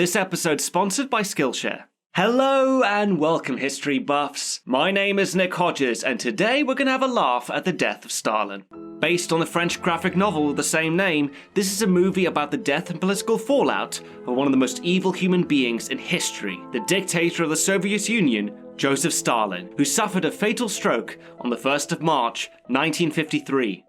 This episode's sponsored by Skillshare. Hello and welcome, history buffs. My name is Nick Hodges, and today we're going to have a laugh at the Death of Stalin. Based on the French graphic novel with the same name, this is a movie about the death and political fallout of one of the most evil human beings in history, the dictator of the Soviet Union, Joseph Stalin, who suffered a fatal stroke on the 1st of March, 1953.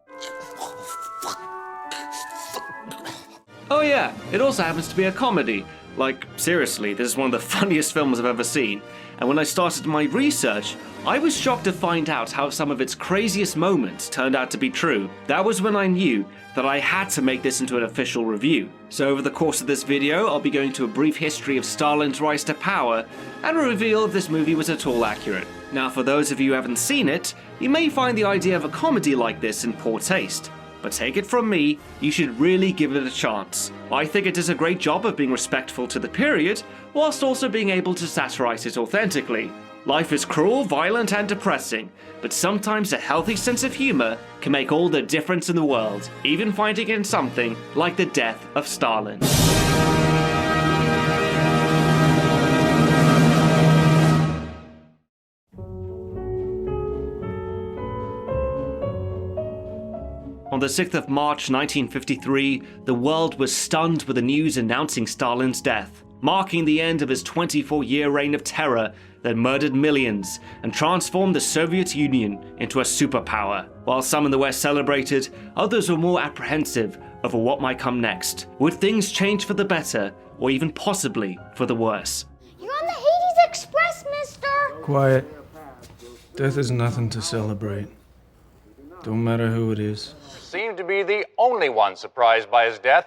Oh yeah, it also happens to be a comedy. Like, seriously, this is one of the funniest films I've ever seen, and when I started my research, I was shocked to find out how some of its craziest moments turned out to be true. That was when I knew that I had to make this into an official review. So over the course of this video, I'll be going to a brief history of Stalin's rise to power, and reveal if this movie was at all accurate. Now, for those of you who haven't seen it, you may find the idea of a comedy like this in poor taste. But take it from me, you should really give it a chance. I think it does a great job of being respectful to the period, whilst also being able to satirize it authentically. Life is cruel, violent, and depressing, but sometimes a healthy sense of humor can make all the difference in the world, even finding it in something like the death of Stalin. On the 6th of March 1953, the world was stunned with the news announcing Stalin's death, marking the end of his 24-year reign of terror that murdered millions and transformed the Soviet Union into a superpower. While some in the West celebrated, others were more apprehensive over what might come next. Would things change for the better, or even possibly for the worse? You're on the Hades Express, mister! Quiet. Death is nothing to celebrate. Don't matter who it is. Seemed to be the only one surprised by his death,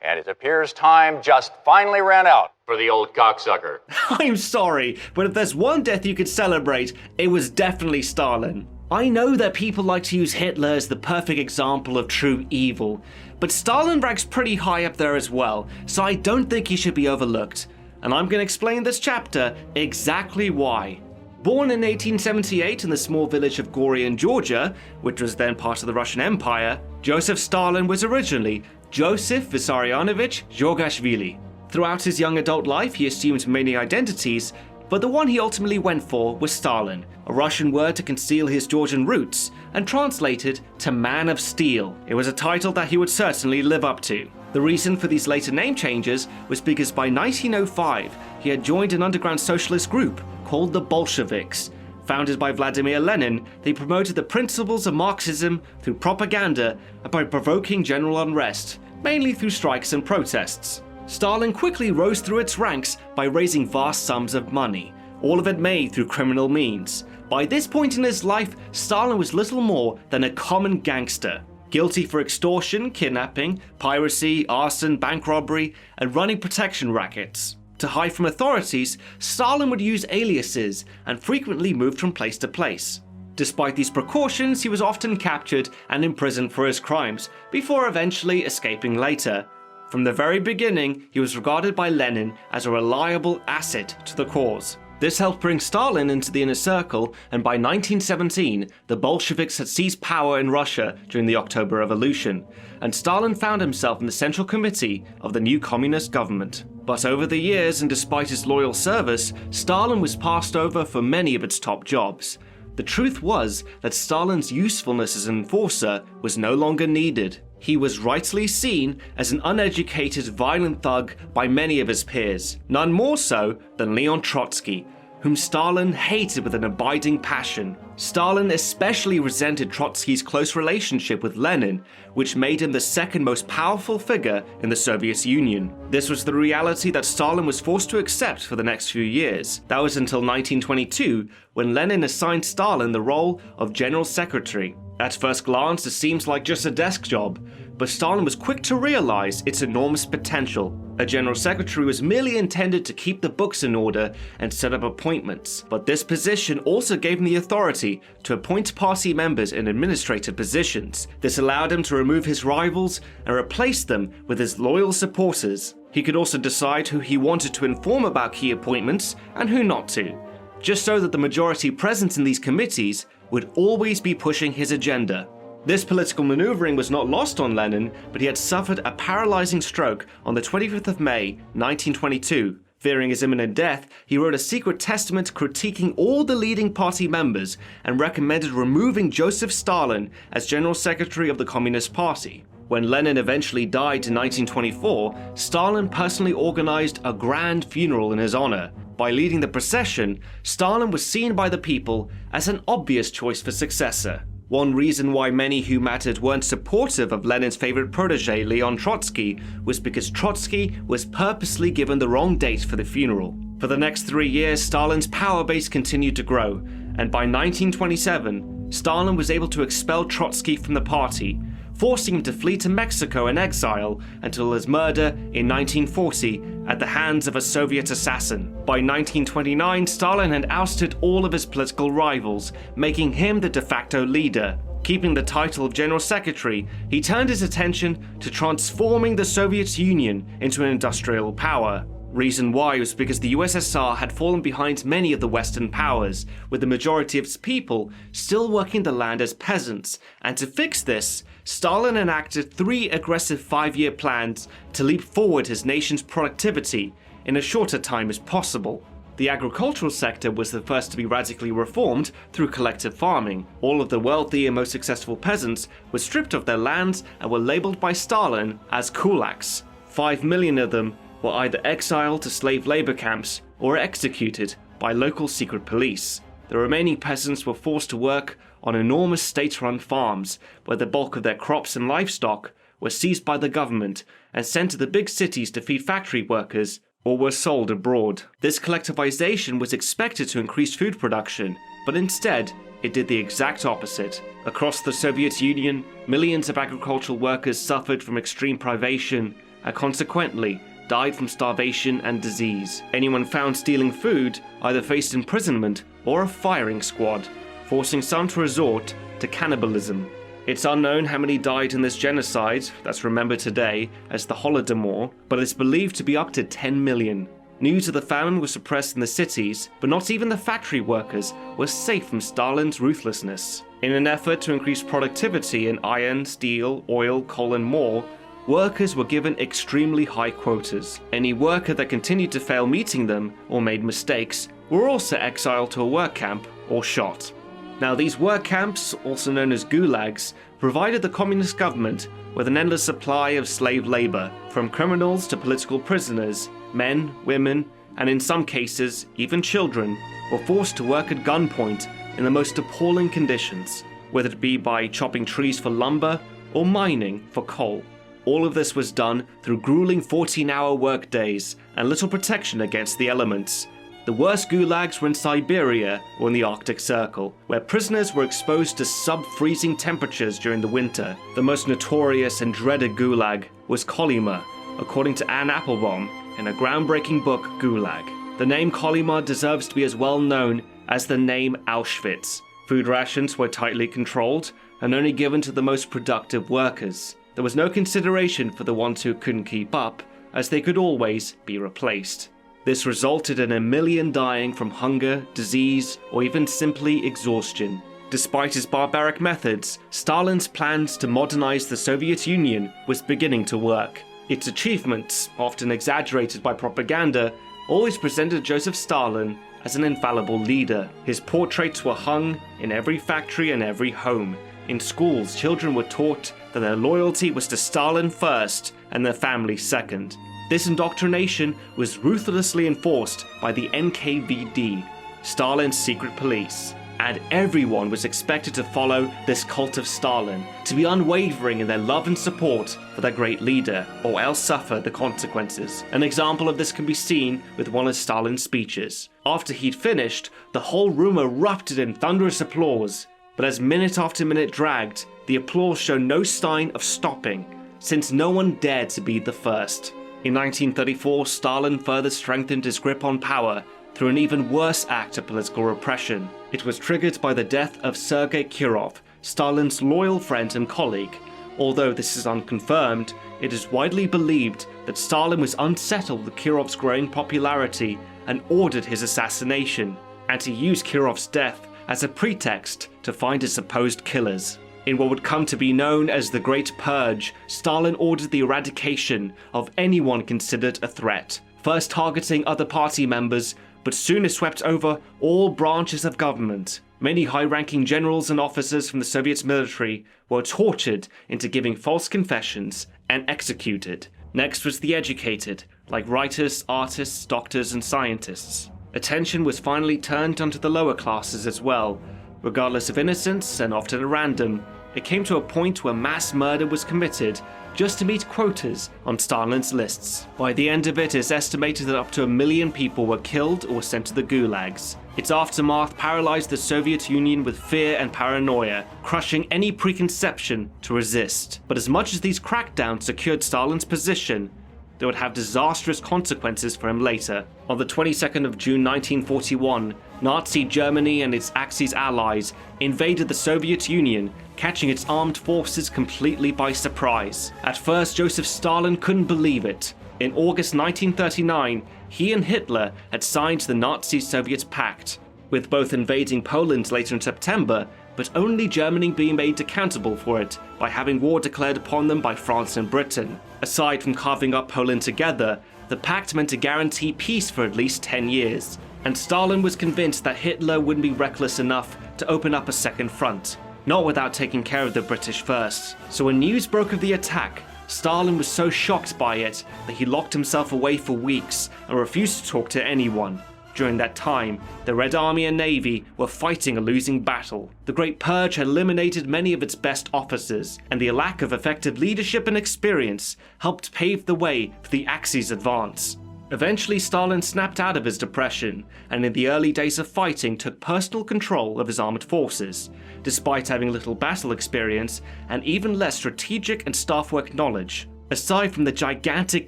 and it appears time just finally ran out for the old cocksucker. I'm sorry, but if there's one death you could celebrate, it was definitely Stalin. I know that people like to use Hitler as the perfect example of true evil, but Stalin ranks pretty high up there as well, so I don't think he should be overlooked. And I'm going to explain in this chapter exactly why. Born in 1878 in the small village of Gorian, Georgia, which was then part of the Russian Empire, Joseph Stalin was originally Joseph Vissarionovich Zhorgashvili. Throughout his young adult life, he assumed many identities, but the one he ultimately went for was Stalin, a Russian word to conceal his Georgian roots, and translated to Man of Steel. It was a title that he would certainly live up to. The reason for these later name changes was because by 1905, he had joined an underground socialist group called the Bolsheviks. Founded by Vladimir Lenin, they promoted the principles of Marxism through propaganda and by provoking general unrest, mainly through strikes and protests. Stalin quickly rose through its ranks by raising vast sums of money, all of it made through criminal means. By this point in his life, Stalin was little more than a common gangster, guilty for extortion, kidnapping, piracy, arson, bank robbery, and running protection rackets. To hide from authorities, Stalin would use aliases and frequently moved from place to place. Despite these precautions, he was often captured and imprisoned for his crimes, before eventually escaping later. From the very beginning, he was regarded by Lenin as a reliable asset to the cause. This helped bring Stalin into the inner circle, and by 1917, the Bolsheviks had seized power in Russia during the October Revolution, and Stalin found himself in the Central Committee of the new communist government. But over the years, and despite his loyal service, Stalin was passed over for many of its top jobs. The truth was that Stalin's usefulness as an enforcer was no longer needed. He was rightly seen as an uneducated, violent thug by many of his peers, none more so than Leon Trotsky, whom Stalin hated with an abiding passion. Stalin especially resented Trotsky's close relationship with Lenin, which made him the second most powerful figure in the Soviet Union. This was the reality that Stalin was forced to accept for the next few years. That was until 1922, when Lenin assigned Stalin the role of General Secretary. At first glance, it seems like just a desk job, but Stalin was quick to realize its enormous potential. A general secretary was merely intended to keep the books in order and set up appointments, but this position also gave him the authority to appoint party members in administrative positions. This allowed him to remove his rivals and replace them with his loyal supporters. He could also decide who he wanted to inform about key appointments and who not to, just so that the majority present in these committees would always be pushing his agenda. This political maneuvering was not lost on Lenin, but he had suffered a paralyzing stroke on the 25th of May, 1922. Fearing his imminent death, he wrote a secret testament critiquing all the leading party members and recommended removing Joseph Stalin as General Secretary of the Communist Party. When Lenin eventually died in 1924, Stalin personally organized a grand funeral in his honor. By leading the procession, Stalin was seen by the people as an obvious choice for successor. One reason why many who mattered weren't supportive of Lenin's favorite protege, Leon Trotsky, was because Trotsky was purposely given the wrong date for the funeral. For the next 3 years, Stalin's power base continued to grow, and by 1927, Stalin was able to expel Trotsky from the party, forcing him to flee to Mexico in exile until his murder in 1940 at the hands of a Soviet assassin. By 1929, Stalin had ousted all of his political rivals, making him the de facto leader. Keeping the title of General Secretary, he turned his attention to transforming the Soviet Union into an industrial power. Reason why was because the USSR had fallen behind many of the Western powers, with the majority of its people still working the land as peasants, and to fix this, Stalin enacted 3 aggressive 5-year plans to leap forward his nation's productivity in as short a time as possible. The agricultural sector was the first to be radically reformed through collective farming. All of the wealthy and most successful peasants were stripped of their lands and were labeled by Stalin as kulaks. 5 million of them were either exiled to slave labor camps or executed by local secret police. The remaining peasants were forced to work on enormous state-run farms, where the bulk of their crops and livestock were seized by the government and sent to the big cities to feed factory workers or were sold abroad. This collectivization was expected to increase food production, but instead, it did the exact opposite. Across the Soviet Union, millions of agricultural workers suffered from extreme privation and consequently died from starvation and disease. Anyone found stealing food either faced imprisonment or a firing squad, forcing some to resort to cannibalism. It's unknown how many died in this genocide that's remembered today as the Holodomor, but it's believed to be up to 10 million. News of the famine was suppressed in the cities, but not even the factory workers were safe from Stalin's ruthlessness. In an effort to increase productivity in iron, steel, oil, coal and more, workers were given extremely high quotas. Any worker that continued to fail meeting them or made mistakes were also exiled to a work camp or shot. Now, these work camps, also known as gulags, provided the communist government with an endless supply of slave labor, from criminals to political prisoners. Men, women, and in some cases, even children, were forced to work at gunpoint in the most appalling conditions, whether it be by chopping trees for lumber or mining for coal. All of this was done through grueling 14-hour work days and little protection against the elements. The worst gulags were in Siberia or in the Arctic Circle, where prisoners were exposed to sub-freezing temperatures during the winter. The most notorious and dreaded gulag was Kolyma, according to Anne Applebaum in a groundbreaking book, Gulag. The name Kolyma deserves to be as well known as the name Auschwitz. Food rations were tightly controlled and only given to the most productive workers. There was no consideration for the ones who couldn't keep up, as they could always be replaced. This resulted in 1 million dying from hunger, disease, or even simply exhaustion. Despite his barbaric methods, Stalin's plans to modernize the Soviet Union was beginning to work. Its achievements, often exaggerated by propaganda, always presented Joseph Stalin as an infallible leader. His portraits were hung in every factory and every home. In schools, children were taught that their loyalty was to Stalin first and their family second. This indoctrination was ruthlessly enforced by the NKVD, Stalin's secret police, and everyone was expected to follow this cult of Stalin, to be unwavering in their love and support for their great leader, or else suffer the consequences. An example of this can be seen with one of Stalin's speeches. After he'd finished, the whole room erupted in thunderous applause, but as minute after minute dragged, the applause showed no sign of stopping, since no one dared to be the first. In 1934, Stalin further strengthened his grip on power through an even worse act of political repression. It was triggered by the death of Sergei Kirov, Stalin's loyal friend and colleague. Although this is unconfirmed, it is widely believed that Stalin was unsettled with Kirov's growing popularity and ordered his assassination, and he used Kirov's death as a pretext to find his supposed killers. In what would come to be known as the Great Purge, Stalin ordered the eradication of anyone considered a threat, first targeting other party members, but soon it swept over all branches of government. Many high-ranking generals and officers from the Soviet military were tortured into giving false confessions and executed. Next was the educated, like writers, artists, doctors, and scientists. Attention was finally turned onto the lower classes as well. Regardless of innocence, and often at random, it came to a point where mass murder was committed just to meet quotas on Stalin's lists. By the end of it, it's estimated that up to 1 million people were killed or sent to the gulags. Its aftermath paralyzed the Soviet Union with fear and paranoia, crushing any preconception to resist. But as much as these crackdowns secured Stalin's position, they would have disastrous consequences for him later. On the 22nd of June 1941, Nazi Germany and its Axis allies invaded the Soviet Union, catching its armed forces completely by surprise. At first, Joseph Stalin couldn't believe it. In August 1939, he and Hitler had signed the Nazi-Soviet Pact, with both invading Poland later in September, but only Germany being made accountable for it by having war declared upon them by France and Britain. Aside from carving up Poland together, the pact meant to guarantee peace for at least 10 years, and Stalin was convinced that Hitler wouldn't be reckless enough to open up a second front, not without taking care of the British first. So when news broke of the attack, Stalin was so shocked by it that he locked himself away for weeks and refused to talk to anyone. During that time, the Red Army and Navy were fighting a losing battle. The Great Purge had eliminated many of its best officers, and the lack of effective leadership and experience helped pave the way for the Axis advance. Eventually, Stalin snapped out of his depression, and in the early days of fighting took personal control of his armed forces, despite having little battle experience and even less strategic and staff work knowledge. Aside from the gigantic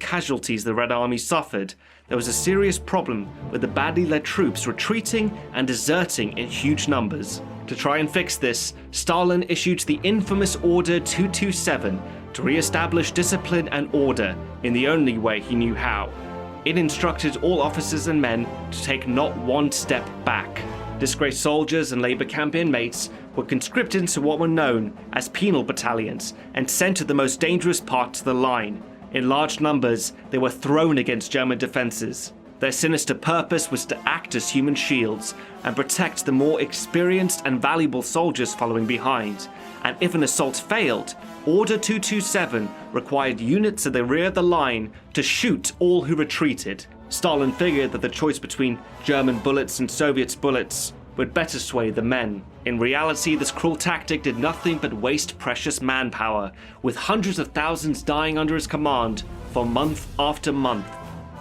casualties the Red Army suffered, there was a serious problem with the badly led troops retreating and deserting in huge numbers. To try and fix this, Stalin issued the infamous Order 227 to re-establish discipline and order in the only way he knew how. It instructed all officers and men to take not one step back. Disgraced soldiers and labor camp inmates were conscripted into what were known as penal battalions and sent to the most dangerous parts of the line. In large numbers, they were thrown against German defenses. Their sinister purpose was to act as human shields and protect the more experienced and valuable soldiers following behind. And if an assault failed, Order 227 required units at the rear of the line to shoot all who retreated. Stalin figured that the choice between German bullets and Soviet bullets would better sway the men. In reality, this cruel tactic did nothing but waste precious manpower, with hundreds of thousands dying under his command for month after month.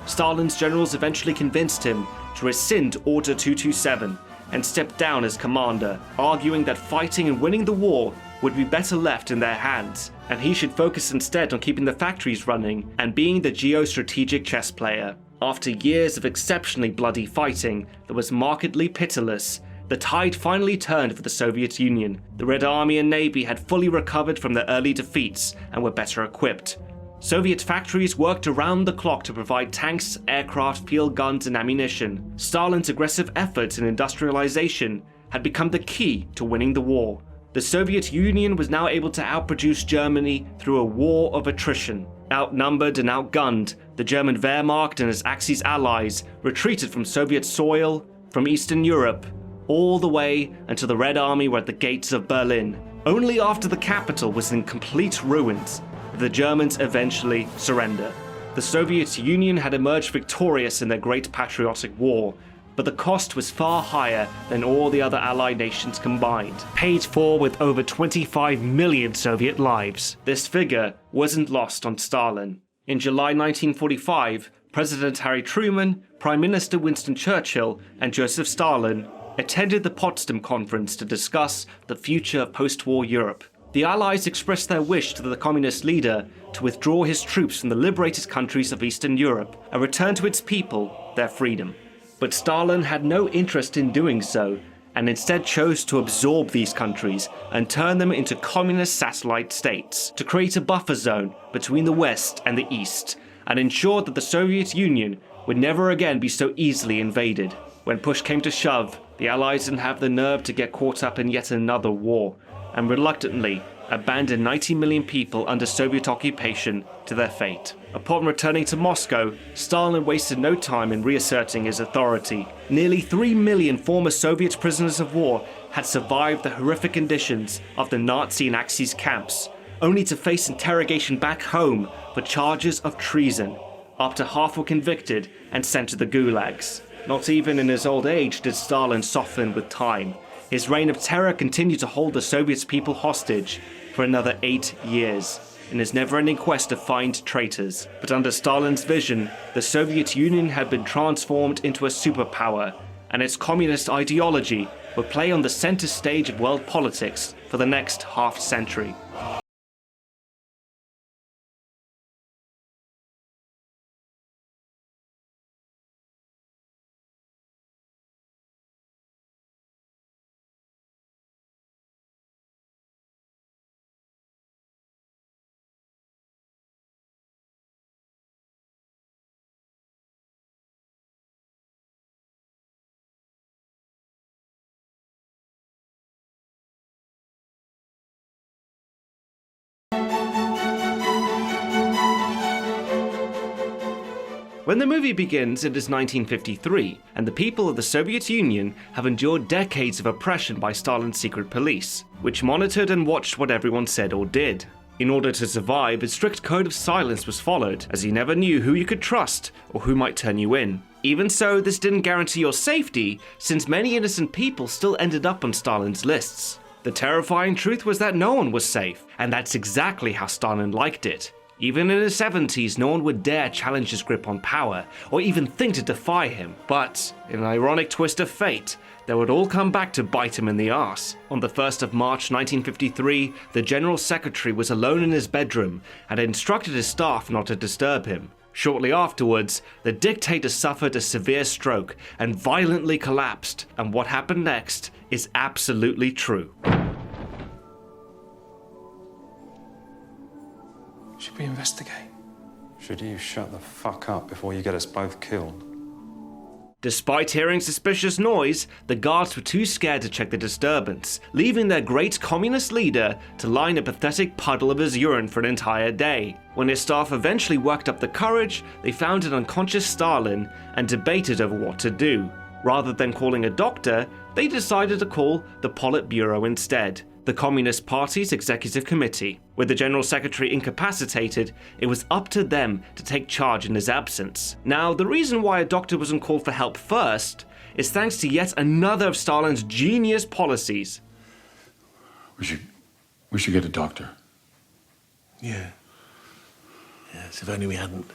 Stalin's generals eventually convinced him to rescind Order 227 and step down as commander, arguing that fighting and winning the war would be better left in their hands, and he should focus instead on keeping the factories running and being the geostrategic chess player. After years of exceptionally bloody fighting that was markedly pitiless, the tide finally turned for the Soviet Union. The Red Army and Navy had fully recovered from their early defeats and were better equipped. Soviet factories worked around the clock to provide tanks, aircraft, field guns, and ammunition. Stalin's aggressive efforts in industrialization had become the key to winning the war. The Soviet Union was now able to outproduce Germany through a war of attrition. Outnumbered and outgunned, the German Wehrmacht and its Axis allies retreated from Soviet soil, from Eastern Europe, all the way until the Red Army were at the gates of Berlin. Only after the capital was in complete ruins did the Germans eventually surrender. The Soviet Union had emerged victorious in their Great Patriotic War, but the cost was far higher than all the other Allied nations combined, paid for with over 25 million Soviet lives. This figure wasn't lost on Stalin. In July 1945, President Harry Truman, Prime Minister Winston Churchill, and Joseph Stalin attended the Potsdam Conference to discuss the future of post-war Europe. The Allies expressed their wish to the communist leader to withdraw his troops from the liberated countries of Eastern Europe and return to its people their freedom. But Stalin had no interest in doing so, and instead chose to absorb these countries and turn them into communist satellite states to create a buffer zone between the West and the East, and ensure that the Soviet Union would never again be so easily invaded. When push came to shove, the Allies didn't have the nerve to get caught up in yet another war. and reluctantly abandoned 90 million people under Soviet occupation to their fate. Upon returning to Moscow, Stalin wasted no time in reasserting his authority. Nearly 3 million former Soviet prisoners of war had survived the horrific conditions of the Nazi and Axis camps, only to face interrogation back home for charges of treason. Up to half were convicted and sent to the gulags. Not even in his old age did Stalin soften with time. His reign of terror continued to hold the Soviet people hostage for another 8 years in his never-ending quest to find traitors. But under Stalin's vision, the Soviet Union had been transformed into a superpower, and its communist ideology would play on the center stage of world politics for the next half-century. When the movie begins, it is 1953, and the people of the Soviet Union have endured decades of oppression by Stalin's secret police, which monitored and watched what everyone said or did. In order to survive, a strict code of silence was followed, as you never knew who you could trust or who might turn you in. Even so, this didn't guarantee your safety, since many innocent people still ended up on Stalin's lists. The terrifying truth was that no one was safe, and that's exactly how Stalin liked it. Even in his 70s, no one would dare challenge his grip on power, or even think to defy him. But, in an ironic twist of fate, they would all come back to bite him in the arse. On the 1st of March 1953, the General Secretary was alone in his bedroom and instructed his staff not to disturb him. Shortly afterwards, the dictator suffered a severe stroke and violently collapsed, and what happened next is absolutely true. Should we investigate? Should you shut the fuck up before you get us both killed? Despite hearing suspicious noise, the guards were too scared to check the disturbance, leaving their great communist leader to lie in a pathetic puddle of his urine for an entire day. When his staff eventually worked up the courage, they found an unconscious Stalin and debated over what to do. Rather than calling a doctor, they decided to call the Politburo instead, the Communist Party's executive committee. With the General Secretary incapacitated, it was up to them to take charge in his absence. Now, the reason why a doctor wasn't called for help first is thanks to yet another of Stalin's genius policies. We should get a doctor. Yeah. Yes, if only we hadn't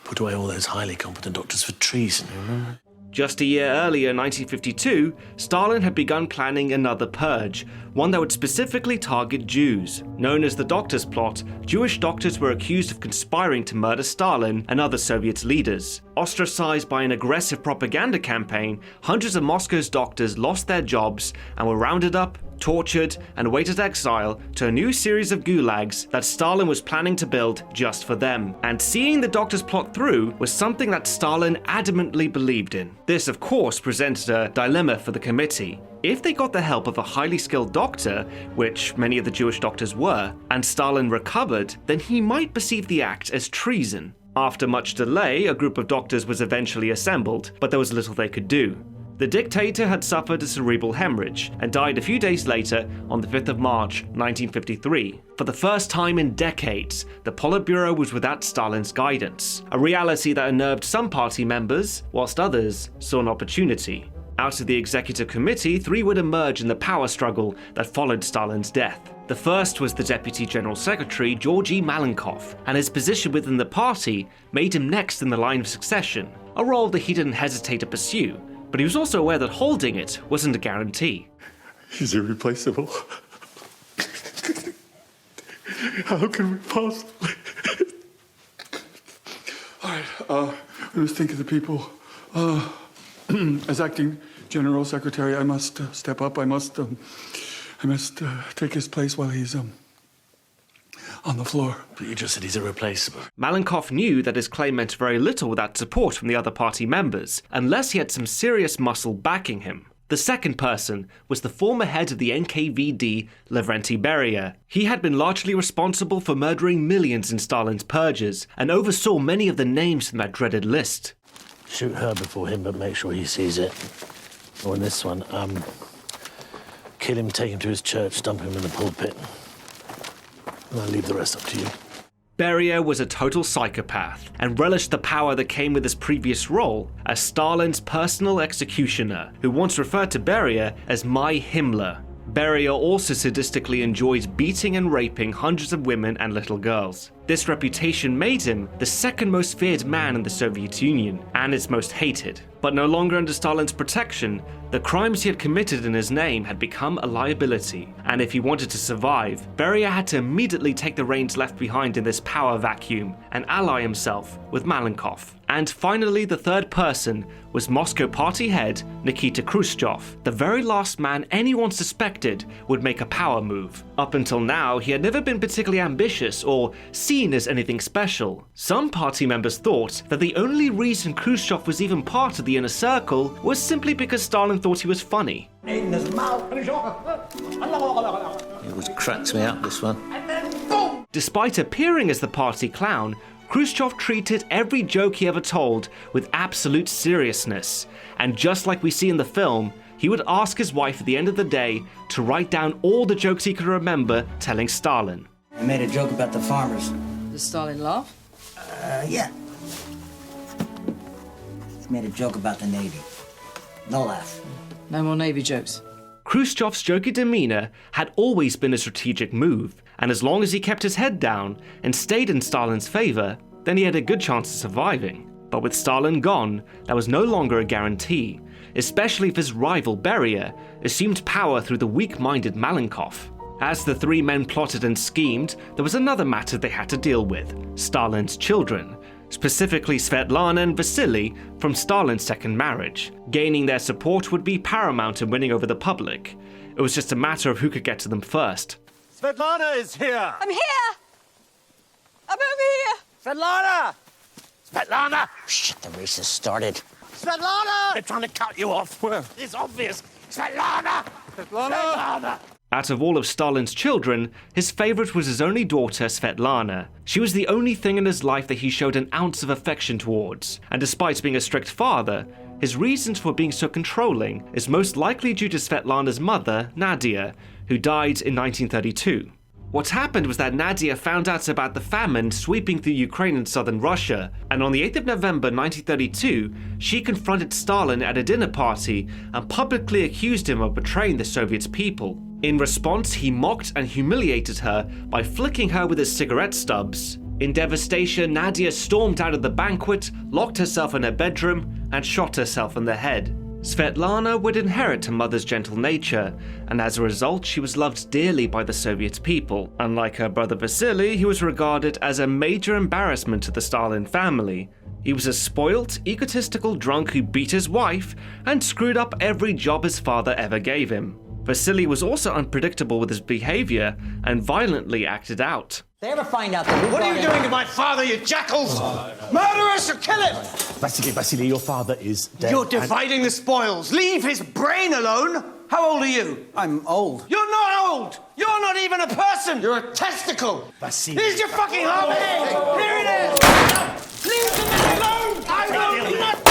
put away all those highly competent doctors for treason, you remember? Just a year earlier, 1952, Stalin had begun planning another purge, one that would specifically target Jews. Known as the Doctors' Plot, Jewish doctors were accused of conspiring to murder Stalin and other Soviet leaders. Ostracized by an aggressive propaganda campaign, hundreds of Moscow's doctors lost their jobs and were rounded up, tortured, and awaited exile to a new series of gulags that Stalin was planning to build just for them. And seeing the Doctors' Plot through was something that Stalin adamantly believed in. This, of course, presented a dilemma for the committee. If they got the help of a highly skilled doctor, which many of the Jewish doctors were, and Stalin recovered, then he might perceive the act as treason. After much delay, a group of doctors was eventually assembled, but there was little they could do. The dictator had suffered a cerebral hemorrhage and died a few days later on the 5th of March, 1953. For the first time in decades, the Politburo was without Stalin's guidance, a reality that unnerved some party members, whilst others saw an opportunity. Out of the executive committee, three would emerge in the power struggle that followed Stalin's death. The first was the Deputy General Secretary, Georgy Malenkov, and his position within the party made him next in the line of succession, a role that he didn't hesitate to pursue. But he was also aware that holding it wasn't a guarantee. He's irreplaceable. How can we possibly? All right, let's think of the people. As acting General Secretary, I must step up. I must take his place while he's on the floor. But you just said he's irreplaceable. Malenkov knew that his claim meant very little without support from the other party members, unless he had some serious muscle backing him. The second person was the former head of the NKVD, Lavrenti Beria. He had been largely responsible for murdering millions in Stalin's purges, and oversaw many of the names in that dreaded list. Shoot her before him, but make sure he sees it. Or in this one, kill him, take him to his church, dump him in the pulpit. And I'll leave the rest up to you. Beria was a total psychopath and relished the power that came with his previous role as Stalin's personal executioner, who once referred to Beria as "my Himmler." Beria also sadistically enjoyed beating and raping hundreds of women and little girls. This reputation made him the second most feared man in the Soviet Union, and its most hated. But no longer under Stalin's protection, the crimes he had committed in his name had become a liability, and if he wanted to survive, Beria had to immediately take the reins left behind in this power vacuum and ally himself with Malenkov. And finally, the third person was Moscow party head Nikita Khrushchev, the very last man anyone suspected would make a power move. Up until now, he had never been particularly ambitious or seen as anything special. Some party members thought that the only reason Khrushchev was even part of the inner circle was simply because Stalin thought he was funny. It always cracks me up, this one. Despite appearing as the party clown, Khrushchev treated every joke he ever told with absolute seriousness, and just like we see in the film, he would ask his wife at the end of the day to write down all the jokes he could remember telling Stalin. I made a joke about the farmers. Does Stalin laugh? Yeah. He made a joke about the Navy. No laugh. No more Navy jokes. Khrushchev's jokey demeanor had always been a strategic move, and as long as he kept his head down and stayed in Stalin's favor, then he had a good chance of surviving. But with Stalin gone, that was no longer a guarantee, especially if his rival Beria assumed power through the weak-minded Malenkov. As the three men plotted and schemed, there was another matter they had to deal with: Stalin's children, specifically Svetlana and Vasily from Stalin's second marriage. Gaining their support would be paramount in winning over the public. It was just a matter of who could get to them first. Svetlana is here! I'm here! I'm over here! Svetlana! Svetlana! Shit, the race has started. Svetlana! They're trying to cut you off. Where? It's obvious. Svetlana! Svetlana! Out of all of Stalin's children, his favorite was his only daughter, Svetlana. She was the only thing in his life that he showed an ounce of affection towards, and despite being a strict father, his reasons for being so controlling is most likely due to Svetlana's mother, Nadia, who died in 1932. What happened was that Nadia found out about the famine sweeping through Ukraine and southern Russia, and on the 8th of November 1932, she confronted Stalin at a dinner party and publicly accused him of betraying the Soviet people. In response, he mocked and humiliated her by flicking her with his cigarette stubs. In devastation, Nadia stormed out of the banquet, locked herself in her bedroom, and shot herself in the head. Svetlana would inherit her mother's gentle nature, and as a result, she was loved dearly by the Soviet people. Unlike her brother Vasily, he was regarded as a major embarrassment to the Stalin family. He was a spoilt, egotistical drunk who beat his wife and screwed up every job his father ever gave him. Vasily was also unpredictable with his behavior and violently acted out. They ever find out that What are you doing to my father, you jackals? Murder us or kill him! Vasily, your father is dead. You're dividing the spoils. Leave his brain alone. How old are you? I'm old. You're not old. You're not even a person. You're a testicle. Vasily. Here's your fucking heart. Here it is. Leave the man alone. I will not.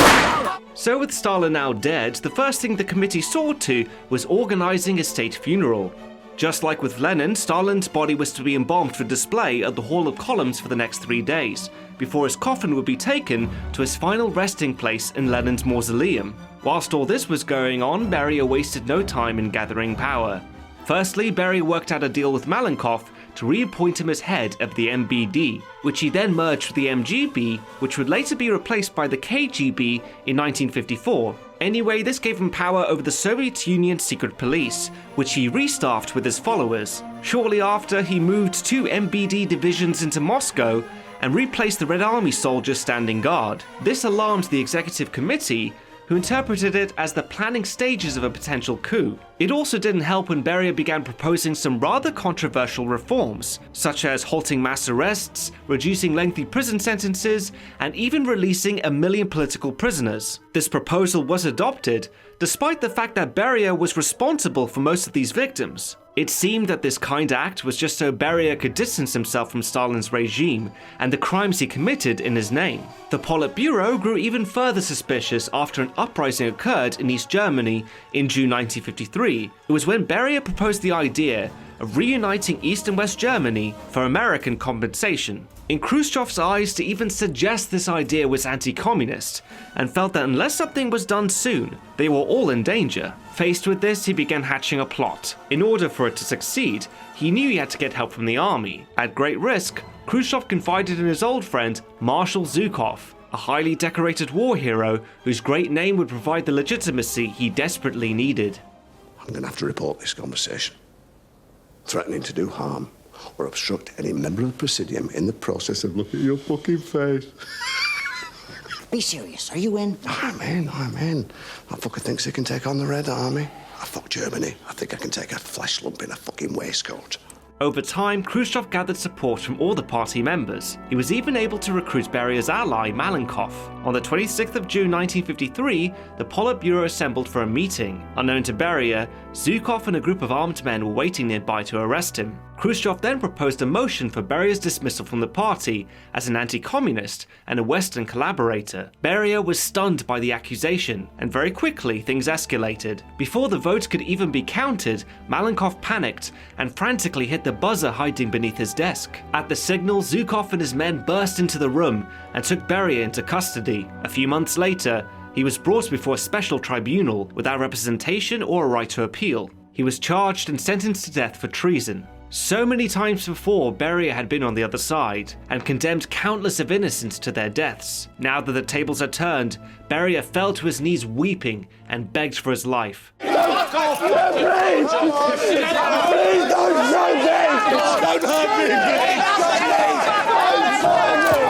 So with Stalin now dead, the first thing the committee saw to was organizing a state funeral. Just like with Lenin, Stalin's body was to be embalmed for display at the Hall of Columns for the next 3 days, before his coffin would be taken to his final resting place in Lenin's mausoleum. Whilst all this was going on, Beria wasted no time in gathering power. Firstly, Beria worked out a deal with Malenkov to reappoint him as head of the MBD, which he then merged with the MGB, which would later be replaced by the KGB in 1954. Anyway, this gave him power over the Soviet Union's secret police, which he restaffed with his followers. Shortly after, he moved 2 MBD divisions into Moscow and replaced the Red Army soldiers standing guard. This alarmed the executive committee, who interpreted it as the planning stages of a potential coup. It also didn't help when Beria began proposing some rather controversial reforms, such as halting mass arrests, reducing lengthy prison sentences, and even releasing 1 million political prisoners. This proposal was adopted, despite the fact that Beria was responsible for most of these victims. It seemed that this kind act was just so Beria could distance himself from Stalin's regime and the crimes he committed in his name. The Politburo grew even further suspicious after an uprising occurred in East Germany in June 1953. It was when Beria proposed the idea of reuniting East and West Germany for American compensation. In Khrushchev's eyes, to even suggest this idea was anti-communist, and felt that unless something was done soon, they were all in danger. Faced with this, he began hatching a plot. In order for it to succeed, he knew he had to get help from the army. At great risk, Khrushchev confided in his old friend, Marshal Zhukov, a highly decorated war hero whose great name would provide the legitimacy he desperately needed. I'm going to have to report this conversation. Threatening to do harm or obstruct any member of the Presidium in the process of looking at your fucking face. Be serious. Are you in? I'm in. That fucker thinks he can take on the Red Army. I fuck Germany. I think I can take a flesh lump in a fucking waistcoat. Over time, Khrushchev gathered support from all the party members. He was even able to recruit Beria's ally, Malenkov. On the 26th of June 1953, the Politburo assembled for a meeting. Unknown to Beria, Zhukov and a group of armed men were waiting nearby to arrest him. Khrushchev then proposed a motion for Beria's dismissal from the party as an anti-communist and a Western collaborator. Beria was stunned by the accusation, and very quickly things escalated. Before the vote could even be counted, Malenkov panicked and frantically hit the buzzer hiding beneath his desk. At the signal, Zhukov and his men burst into the room and took Beria into custody. A few months later, he was brought before a special tribunal without representation or a right to appeal. He was charged and sentenced to death for treason. So many times before, Beria had been on the other side and condemned countless of innocents to their deaths. Now that the tables are turned, Beria fell to his knees weeping and begged for his life. Please don't hurt me!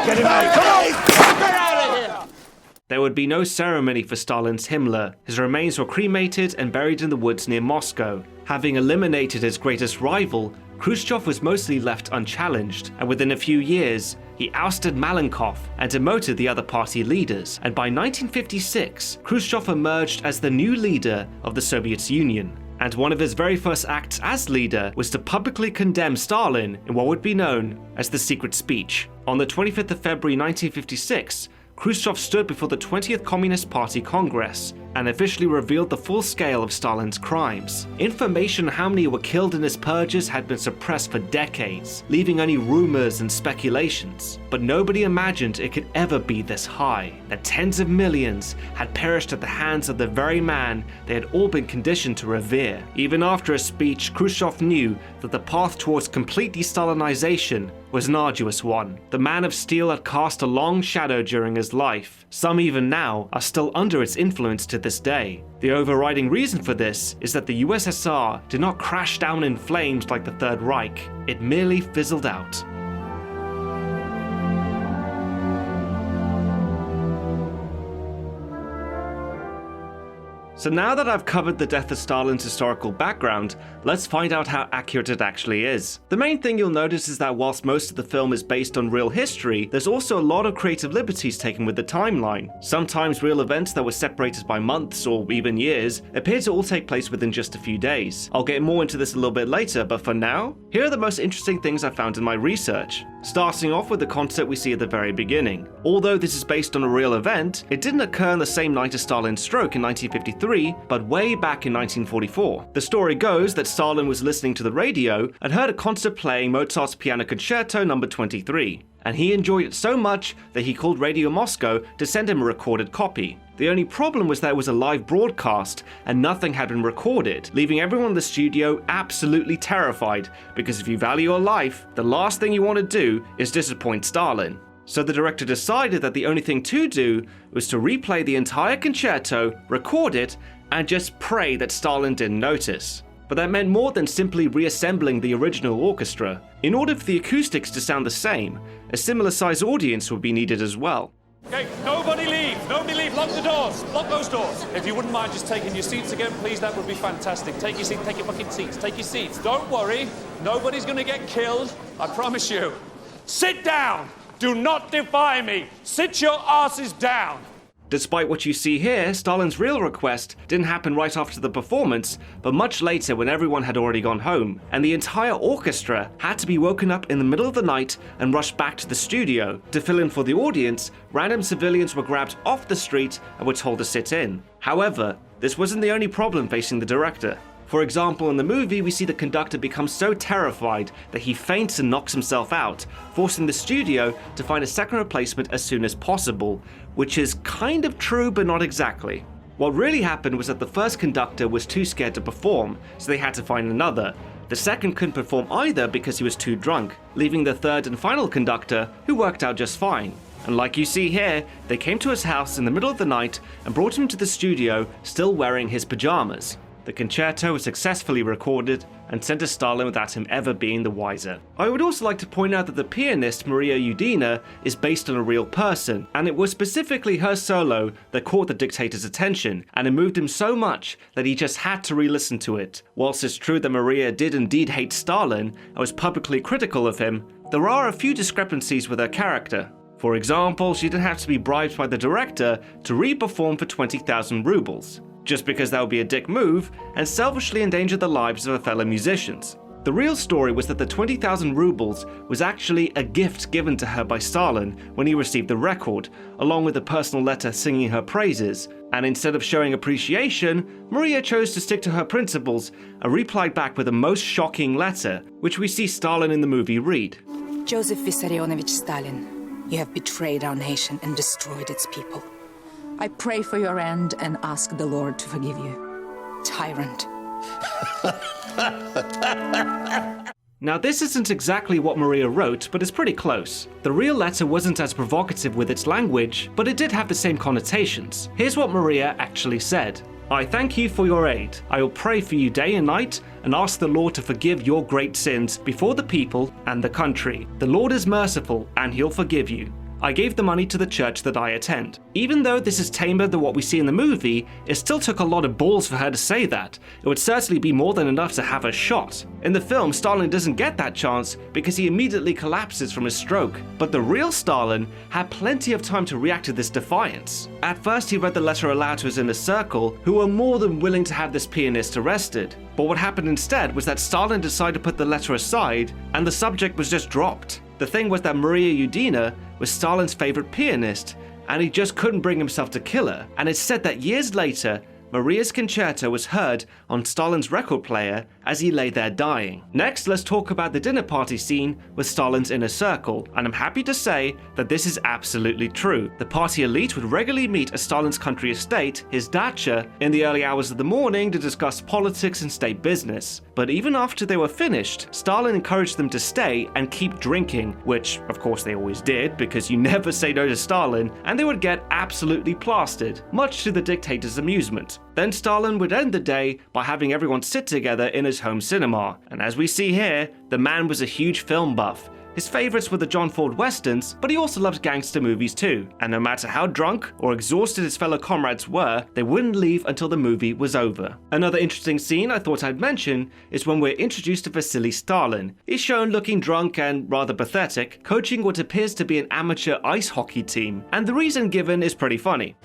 Get him out! Get out of here! There would be no ceremony for Stalin's Himmler. His remains were cremated and buried in the woods near Moscow. Having eliminated his greatest rival, Khrushchev was mostly left unchallenged, and within a few years, he ousted Malenkov and demoted the other party leaders, and by 1956, Khrushchev emerged as the new leader of the Soviet Union. And one of his very first acts as leader was to publicly condemn Stalin in what would be known as the secret speech. On the 25th of February 1956, Khrushchev stood before the 20th Communist Party Congress and officially revealed the full scale of Stalin's crimes. Information on how many were killed in his purges had been suppressed for decades, leaving only rumors and speculations. But nobody imagined it could ever be this high, that tens of millions had perished at the hands of the very man they had all been conditioned to revere. Even after his speech, Khrushchev knew that the path towards complete de-Stalinization was an arduous one. The man of steel had cast a long shadow during his life. Some even now are still under its influence to this day. The overriding reason for this is that the USSR did not crash down in flames like the Third Reich. It merely fizzled out. So now that I've covered the death of Stalin's historical background, let's find out how accurate it actually is. The main thing you'll notice is that whilst most of the film is based on real history, there's also a lot of creative liberties taken with the timeline. Sometimes real events that were separated by months or even years appear to all take place within just a few days. I'll get more into this a little bit later, but for now, here are the most interesting things I found in my research. Starting off with the concert we see at the very beginning. Although this is based on a real event, it didn't occur on the same night as Stalin's stroke in 1953, but way back in 1944. The story goes that Stalin was listening to the radio and heard a concert playing Mozart's Piano Concerto No. 23, and he enjoyed it so much that he called Radio Moscow to send him a recorded copy. The only problem was that it was a live broadcast and nothing had been recorded, leaving everyone in the studio absolutely terrified, because if you value your life, the last thing you want to do is disappoint Stalin. So the director decided that the only thing to do was to replay the entire concerto, record it, and just pray that Stalin didn't notice. But that meant more than simply reassembling the original orchestra. In order for the acoustics to sound the same, a similar size audience would be needed as well. Okay, nobody leave, lock the doors, lock those doors. If you wouldn't mind just taking your seats again, please, that would be fantastic. Take your seat, take your fucking seats, take your seats. Don't worry, nobody's gonna get killed, I promise you. Sit down, do not defy me, sit your asses down. Despite what you see here, Stalin's real request didn't happen right after the performance, but much later when everyone had already gone home, and the entire orchestra had to be woken up in the middle of the night and rushed back to the studio. To fill in for the audience, random civilians were grabbed off the street and were told to sit in. However, this wasn't the only problem facing the director. For example, in the movie, we see the conductor become so terrified that he faints and knocks himself out, forcing the studio to find a second replacement as soon as possible, which is kind of true but not exactly. What really happened was that the first conductor was too scared to perform, so they had to find another. The second couldn't perform either because he was too drunk, leaving the third and final conductor, who worked out just fine. And like you see here, they came to his house in the middle of the night and brought him to the studio still wearing his pajamas. The concerto was successfully recorded and sent to Stalin without him ever being the wiser. I would also like to point out that the pianist Maria Udina is based on a real person, and it was specifically her solo that caught the dictator's attention, and it moved him so much that he just had to re-listen to it. Whilst it's true that Maria did indeed hate Stalin and was publicly critical of him, there are a few discrepancies with her character. For example, she didn't have to be bribed by the director to re-perform for 20,000 rubles. Just because that would be a dick move and selfishly endanger the lives of her fellow musicians. The real story was that the 20,000 rubles was actually a gift given to her by Stalin when he received the record, along with a personal letter singing her praises, and instead of showing appreciation, Maria chose to stick to her principles and replied back with a most shocking letter, which we see Stalin in the movie read. Joseph Vissarionovich Stalin, you have betrayed our nation and destroyed its people. I pray for your end and ask the Lord to forgive you. Tyrant. Now this isn't exactly what Maria wrote, but it's pretty close. The real letter wasn't as provocative with its language, but it did have the same connotations. Here's what Maria actually said. I thank you for your aid. I will pray for you day and night and ask the Lord to forgive your great sins before the people and the country. The Lord is merciful and he'll forgive you. I gave the money to the church that I attend. Even though this is tamer than what we see in the movie, it still took a lot of balls for her to say that. It would certainly be more than enough to have her shot. In the film, Stalin doesn't get that chance because he immediately collapses from his stroke. But the real Stalin had plenty of time to react to this defiance. At first, he read the letter aloud to his inner circle, who were more than willing to have this pianist arrested. But what happened instead was that Stalin decided to put the letter aside, and the subject was just dropped. The thing was that Maria Udina was Stalin's favorite pianist, and he just couldn't bring himself to kill her. And it's said that years later, Maria's concerto was heard on Stalin's record player as he lay there dying. Next, let's talk about the dinner party scene with Stalin's inner circle, and I'm happy to say that this is absolutely true. The party elite would regularly meet at Stalin's country estate, his dacha, in the early hours of the morning to discuss politics and state business. But even after they were finished, Stalin encouraged them to stay and keep drinking, which of course they always did because you never say no to Stalin, and they would get absolutely plastered, much to the dictator's amusement. Then Stalin would end the day by having everyone sit together in his home cinema, and as we see here, the man was a huge film buff. His favorites were the John Ford westerns, but he also loved gangster movies too, and no matter how drunk or exhausted his fellow comrades were, they wouldn't leave until the movie was over. Another interesting scene I thought I'd mention is when we're introduced to Vasily Stalin. He's shown looking drunk and rather pathetic, coaching what appears to be an amateur ice hockey team, and the reason given is pretty funny.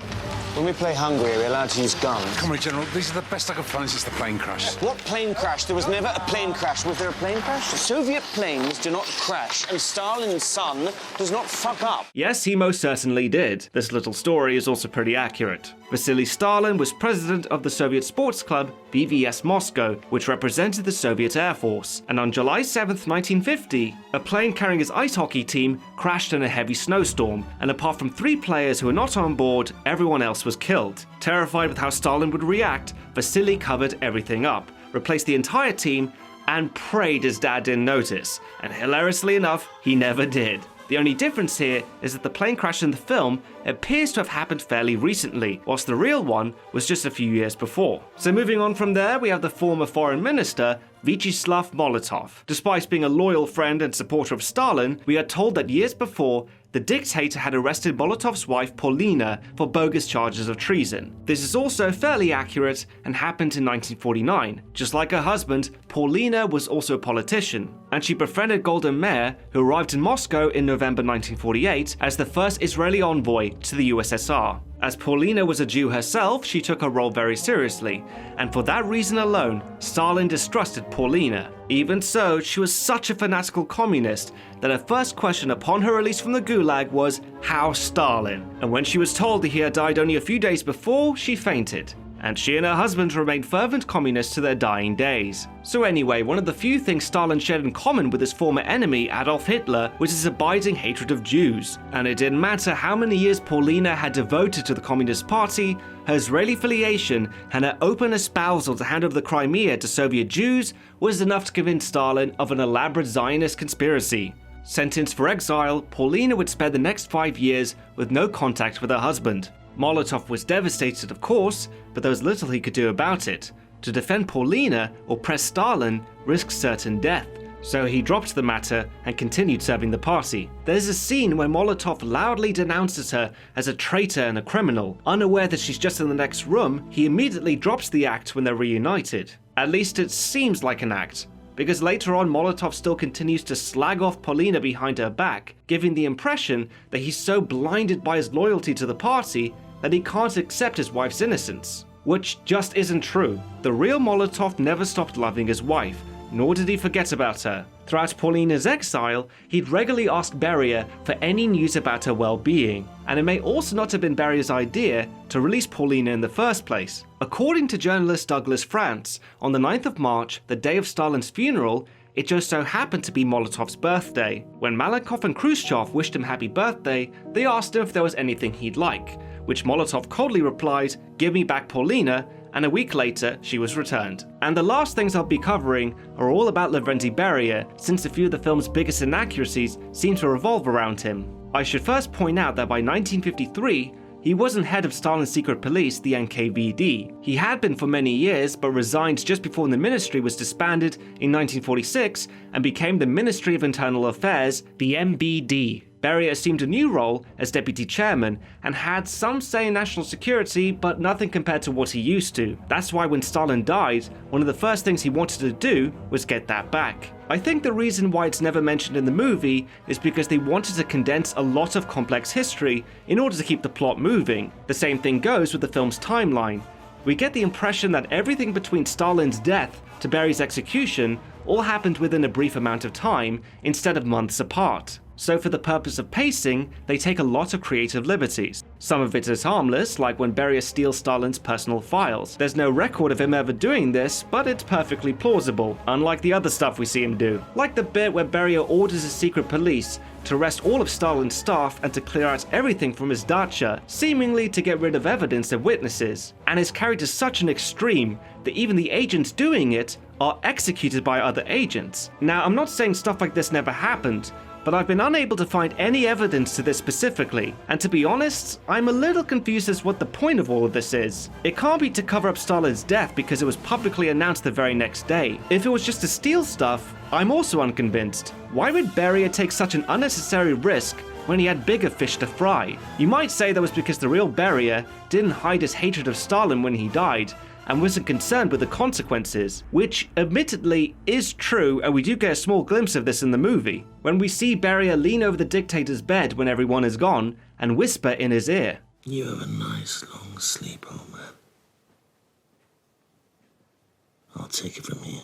When we play Hungary, are we allowed to use guns? Come on, General, these are the best I can find since the plane crash. What plane crash? There was never a plane crash. Was there a plane crash? Soviet planes do not crash, and Stalin's son does not fuck up. Yes, he most certainly did. This little story is also pretty accurate. Vasily Stalin was president of the Soviet sports club VVS Moscow, which represented the Soviet Air Force. And on July 7th, 1950, a plane carrying his ice hockey team crashed in a heavy snowstorm, and apart from 3 players who were not on board, everyone else was killed. Terrified with how Stalin would react, Vasily covered everything up, replaced the entire team, and prayed his dad didn't notice. And hilariously enough, he never did. The only difference here is that the plane crash in the film appears to have happened fairly recently, whilst the real one was just a few years before. So moving on from there, we have the former foreign minister, Vyacheslav Molotov. Despite being a loyal friend and supporter of Stalin, we are told that years before, the dictator had arrested Molotov's wife Paulina for bogus charges of treason. This is also fairly accurate and happened in 1949. Just like her husband, Paulina was also a politician. and she befriended Golda Meir, who arrived in Moscow in November 1948 as the first Israeli envoy to the USSR. As Paulina was a Jew herself, she took her role very seriously, and for that reason alone, Stalin distrusted Paulina. Even so, she was such a fanatical communist that her first question upon her release from the Gulag was, "How's Stalin?" And when she was told that he had died only a few days before, she fainted. And she and her husband remained fervent communists to their dying days. So anyway, one of the few things Stalin shared in common with his former enemy Adolf Hitler was his abiding hatred of Jews. And it didn't matter how many years Paulina had devoted to the Communist Party, her Israeli affiliation and her open espousal to hand over the Crimea to Soviet Jews was enough to convince Stalin of an elaborate Zionist conspiracy. Sentenced for exile, Paulina would spend the next 5 years with no contact with her husband. Molotov was devastated, of course, but there was little he could do about it. To defend Paulina or press Stalin risked certain death, so he dropped the matter and continued serving the party. There's a scene where Molotov loudly denounces her as a traitor and a criminal. Unaware that she's just in the next room, he immediately drops the act when they're reunited. At least it seems like an act, because later on Molotov still continues to slag off Paulina behind her back, giving the impression that he's so blinded by his loyalty to the party that he can't accept his wife's innocence. Which just isn't true. The real Molotov never stopped loving his wife, nor did he forget about her. Throughout Paulina's exile, he'd regularly ask Beria for any news about her well-being, and it may also not have been Beria's idea to release Paulina in the first place. According to journalist Douglas France, on the 9th of March, the day of Stalin's funeral, it just so happened to be Molotov's birthday. When Malankov and Khrushchev wished him happy birthday, they asked him if there was anything he'd like, which Molotov coldly replied, "Give me back Paulina," and a week later, she was returned. And the last things I'll be covering are all about Lavrenti Beria, since a few of the film's biggest inaccuracies seem to revolve around him. I should first point out that by 1953, he wasn't head of Stalin's secret police, the NKVD. He had been for many years, but resigned just before the ministry was disbanded in 1946 and became the Ministry of Internal Affairs, the MBD. Beria assumed a new role as deputy chairman and had some say in national security, but nothing compared to what he used to. That's why when Stalin died, one of the first things he wanted to do was get that back. I think the reason why it's never mentioned in the movie is because they wanted to condense a lot of complex history in order to keep the plot moving. The same thing goes with the film's timeline. We get the impression that everything between Stalin's death to Beria's execution all happened within a brief amount of time instead of months apart. So for the purpose of pacing, they take a lot of creative liberties. Some of it is harmless, like when Beria steals Stalin's personal files. There's no record of him ever doing this, but it's perfectly plausible, unlike the other stuff we see him do. Like the bit where Beria orders his secret police to arrest all of Stalin's staff and to clear out everything from his dacha, seemingly to get rid of evidence and witnesses, and is carried to such an extreme that even the agents doing it are executed by other agents. Now, I'm not saying stuff like this never happened, but I've been unable to find any evidence to this specifically, and to be honest, I'm a little confused as what the point of all of this is. It can't be to cover up Stalin's death because it was publicly announced the very next day. If it was just to steal stuff, I'm also unconvinced. Why would Beria take such an unnecessary risk when he had bigger fish to fry? You might say that was because the real Beria didn't hide his hatred of Stalin when he died, and wasn't concerned with the consequences, which admittedly is true, and we do get a small glimpse of this in the movie, when we see Beria lean over the dictator's bed when everyone is gone and whisper in his ear, "You have a nice long sleep, old man. I'll take it from here."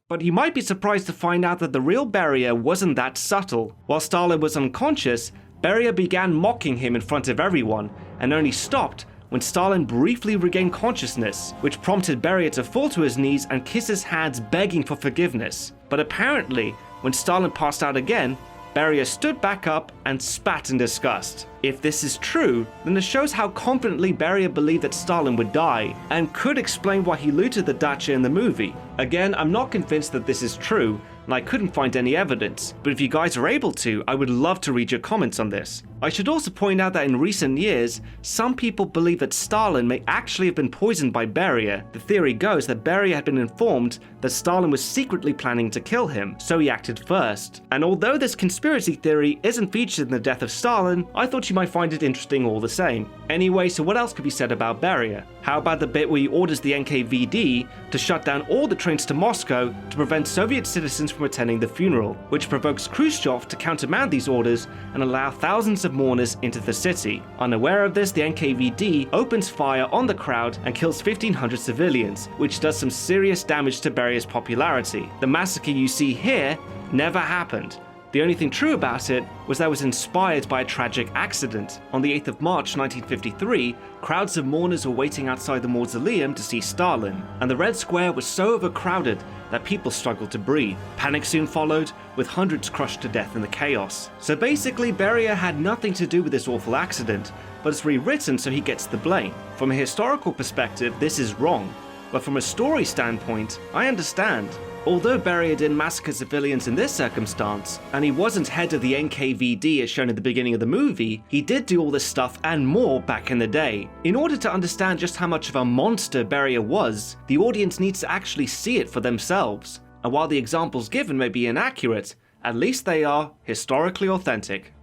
But you might be surprised to find out that the real Beria wasn't that subtle. While Stalin was unconscious, Beria began mocking him in front of everyone, and only stopped when Stalin briefly regained consciousness, which prompted Beria to fall to his knees and kiss his hands begging for forgiveness. But apparently, when Stalin passed out again, Beria stood back up and spat in disgust. If this is true, then it shows how confidently Beria believed that Stalin would die, and could explain why he looted the dacha in the movie. Again, I'm not convinced that this is true, and I couldn't find any evidence, but if you guys are able to, I would love to read your comments on this. I should also point out that in recent years, some people believe that Stalin may actually have been poisoned by Beria. The theory goes that Beria had been informed that Stalin was secretly planning to kill him, so he acted first. And although this conspiracy theory isn't featured in the Death of Stalin, I thought you might find it interesting all the same. Anyway, so what else could be said about Beria? How about the bit where he orders the NKVD to shut down all the trains to Moscow to prevent Soviet citizens from attending the funeral, which provokes Khrushchev to countermand these orders and allow thousands of mourners into the city. Unaware of this, the NKVD opens fire on the crowd and kills 1,500 civilians, which does some serious damage to Beria's popularity. The massacre you see here never happened. The only thing true about it was that it was inspired by a tragic accident. On the 8th of March 1953, crowds of mourners were waiting outside the mausoleum to see Stalin, and the Red Square was so overcrowded that people struggled to breathe. Panic soon followed, with hundreds crushed to death in the chaos. So basically, Beria had nothing to do with this awful accident, but it's rewritten so he gets the blame. From a historical perspective, this is wrong, but from a story standpoint, I understand. Although Beria didn't massacre civilians in this circumstance, and he wasn't head of the NKVD as shown at the beginning of the movie, he did do all this stuff and more back in the day. In order to understand just how much of a monster Beria was, the audience needs to actually see it for themselves. And while the examples given may be inaccurate, at least they are historically authentic.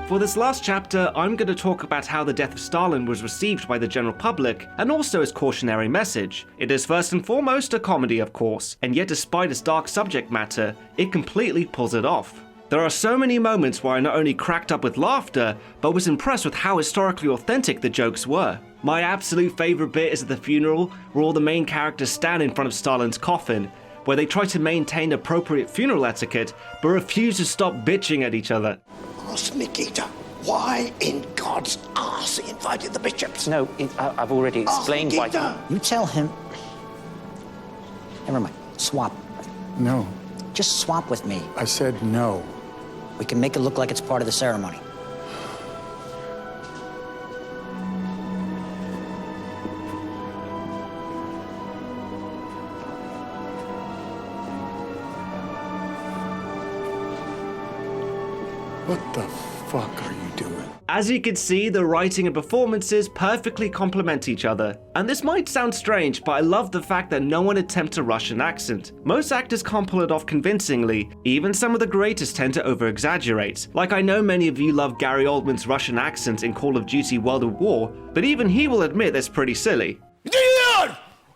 For this last chapter, I'm going to talk about how The Death of Stalin was received by the general public, and also its cautionary message. It is first and foremost a comedy, of course, and yet despite its dark subject matter, it completely pulls it off. There are so many moments where I not only cracked up with laughter, but was impressed with how historically authentic the jokes were. My absolute favourite bit is at the funeral, where all the main characters stand in front of Stalin's coffin, where they try to maintain appropriate funeral etiquette, but refuse to stop bitching at each other. Ask Nikita, why in God's arse he invited the bishops? No, I've already explained why. You tell him. Never mind. Swap. No. Just swap with me. I said no. We can make it look like it's part of the ceremony. What the fuck are you doing? As you can see, the writing and performances perfectly complement each other. And this might sound strange, but I love the fact that no one attempts a Russian accent. Most actors can't pull it off convincingly, even some of the greatest tend to over-exaggerate. Like I know many of you love Gary Oldman's Russian accent in Call of Duty World at War, but even he will admit that's pretty silly.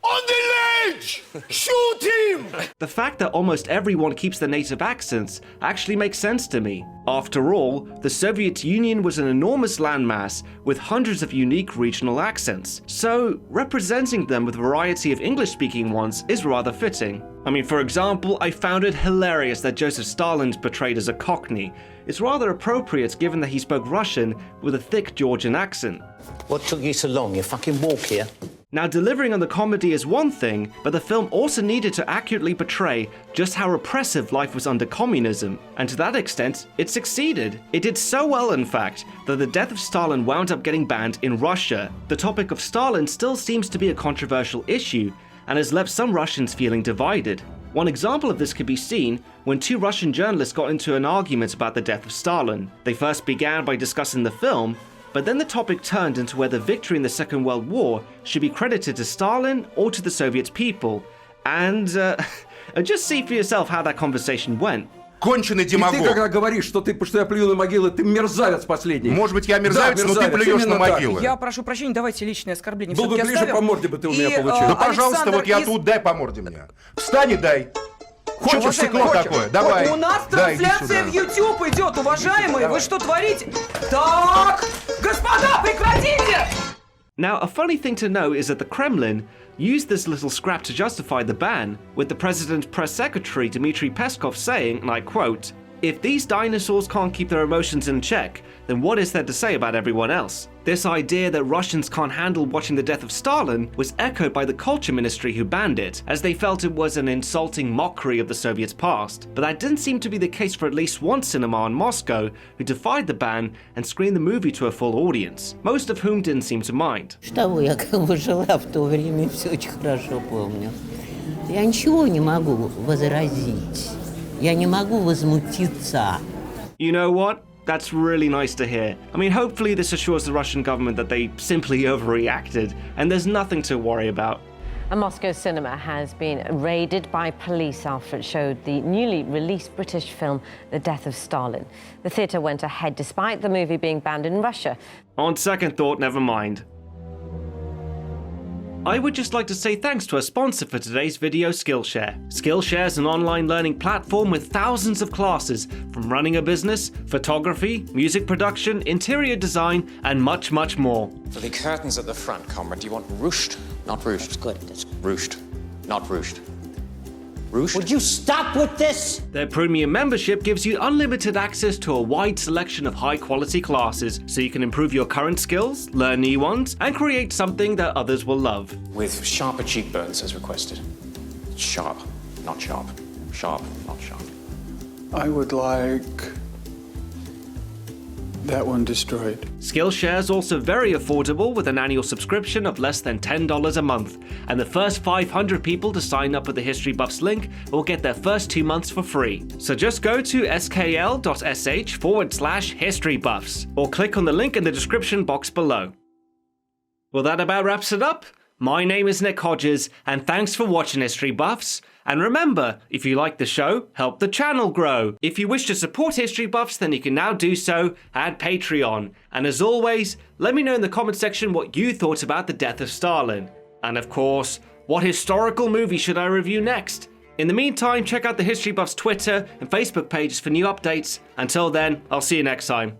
On the ledge! Shoot him! The fact that almost everyone keeps their native accents actually makes sense to me. After all, the Soviet Union was an enormous landmass with hundreds of unique regional accents, so representing them with a variety of English-speaking ones is rather fitting. I mean, for example, I found it hilarious that Joseph Stalin's portrayed as a Cockney. It's rather appropriate given that he spoke Russian with a thick Georgian accent. What took you so long? You fucking walk here? Now, delivering on the comedy is one thing, but the film also needed to accurately portray just how repressive life was under communism, and to that extent, it succeeded. It did so well, in fact, that The Death of Stalin wound up getting banned in Russia. The topic of Stalin still seems to be a controversial issue, and has left some Russians feeling divided. One example of this could be seen when two Russian journalists got into an argument about the death of Stalin. They first began by discussing the film, but then the topic turned into whether victory in the Second World War should be credited to Stalin or to the Soviet people. And just see for yourself how that conversation went. Конченый демагог. И ты, когда говоришь, что я плюю на могилы, ты мерзавец последний. Может быть, я мерзавец, но ты плюешь на могилы. Я прошу прощения, давайте личное оскорбление Был бы ближе, по морде бы ты у меня получил. Ну, пожалуйста, вот я тут, дай по морде мне. Встань и дай. Хочешь стекло такое? Давай. У нас трансляция в YouTube идет, уважаемые. Вы что творите? Так, господа, прекратите! Now, a funny thing to know is that the Kremlin used this little scrap to justify the ban, with the president's press secretary Dmitry Peskov saying, and I quote, "If these dinosaurs can't keep their emotions in check, then what is there to say about everyone else?" This idea that Russians can't handle watching the death of Stalin was echoed by the culture ministry who banned it, as they felt it was an insulting mockery of the Soviets' past. But that didn't seem to be the case for at least one cinema in Moscow who defied the ban and screened the movie to a full audience, most of whom didn't seem to mind. Что я жила в то время, все очень хорошо помню. Я ничего не могу возразить. Я не могу возмутиться. You know what? That's really nice to hear. I mean, hopefully this assures the Russian government that they simply overreacted and there's nothing to worry about. A Moscow cinema has been raided by police after it showed the newly released British film The Death of Stalin. The theatre went ahead despite the movie being banned in Russia. On second thought, never mind. I would just like to say thanks to our sponsor for today's video, Skillshare. Skillshare is an online learning platform with thousands of classes, from running a business, photography, music production, interior design, and much, much more. For the curtains at the front, comrade, do you want ruched, not ruched? That's good. That's Ruched, not ruched. Ruched? Would you stop with this? Their premium membership gives you unlimited access to a wide selection of high-quality classes, so you can improve your current skills, learn new ones, and create something that others will love. With sharper cheekbones as requested. Sharp, not sharp. Sharp, not sharp. I would like that one destroyed. Skillshare is also very affordable with an annual subscription of less than $10 a month, and the first 500 people to sign up with the History Buffs link will get their first 2 months for free. So just go to skl.sh/historybuffs or click on the link in the description box below. Well, that about wraps it up. My name is Nick Hodges, and thanks for watching History Buffs. And remember, if you like the show, help the channel grow. If you wish to support History Buffs, then you can now do so at Patreon. And as always, let me know in the comment section what you thought about the death of Stalin. And of course, what historical movie should I review next? In the meantime, check out the History Buffs Twitter and Facebook pages for new updates. Until then, I'll see you next time.